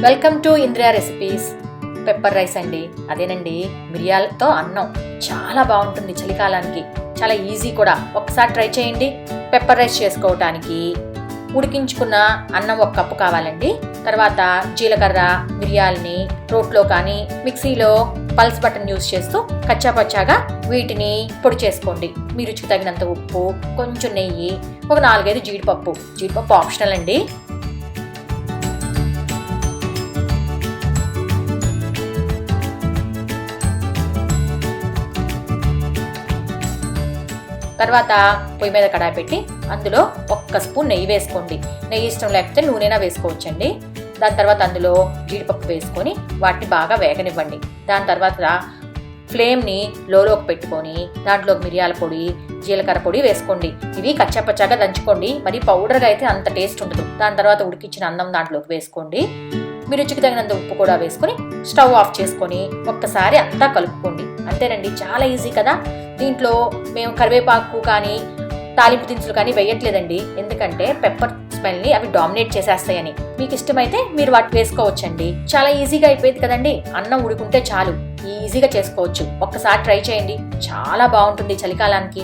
Welcome to Indira recipes. Pepper rice అండి, అదేనండి మిరియాలతో అన్నం. చాలా బాగుంటుంది చలికాలానికి, చాలా ఈజీ కూడా. ఒకసారి ట్రై చేయండి. పెప్పర్ రైస్ చేసుకోవటానికి ఉడికించుకున్న అన్నం 1 కప్పు కావాలండి. తర్వాత జీలకర్ర, మిరియాలని రోట్లో కానీ మిక్సీలో పల్స్ బటన్ యూస్ చేస్తూ కచ్చాపచ్చాగా వీటిని పొడి చేసుకోండి. మీ రుచికి తగినంత ఉప్పు, కొంచెం నెయ్యి, ఒక 4-5 జీడిపప్పు ఆప్షనల్ అండి. తర్వాత పొయ్యి మీద కడాయి పెట్టి అందులో 1 స్పూన్ నెయ్యి వేసుకోండి. నెయ్యి ఇష్టం లేకపోతే నూనెనా వేసుకోవచ్చండి. దాని తర్వాత అందులో జీడిపప్పు వేసుకొని వాటిని బాగా వేగనివ్వండి. దాని తర్వాత ఫ్లేమ్ని లోలోకి పెట్టుకొని దాంట్లో మిరియాల పొడి, జీలకర్ర పొడి వేసుకోండి. ఇవి కచ్చాపచ్చాగా దంచుకోండి, మరి పౌడర్గా అయితే అంత టేస్ట్ ఉండదు. దాని తర్వాత ఉడికించిన అన్నం దాంట్లోకి వేసుకోండి. మీ రుచికి తగినంత ఉప్పు కూడా వేసుకొని స్టవ్ ఆఫ్ చేసుకొని ఒక్కసారి అంతా కలుపుకోండి. అంతేనండి, చాలా ఈజీ కదా. దీంట్లో మేము కరివేపాకు కానీ తాలింపు దినుసులు కానీ వేయట్లేదండి, ఎందుకంటే పెప్పర్ స్మెల్ని అవి డామినేట్ చేసేస్తాయని. మీకు ఇష్టమైతే మీరు వాటి వేసుకోవచ్చండి. చాలా ఈజీగా అయిపోయింది కదండి. అన్నం ఉడుకుంటే చాలు, ఈజీగా చేసుకోవచ్చు. ఒక్కసారి ట్రై చేయండి, చాలా బాగుంటుంది చలికాలానికి.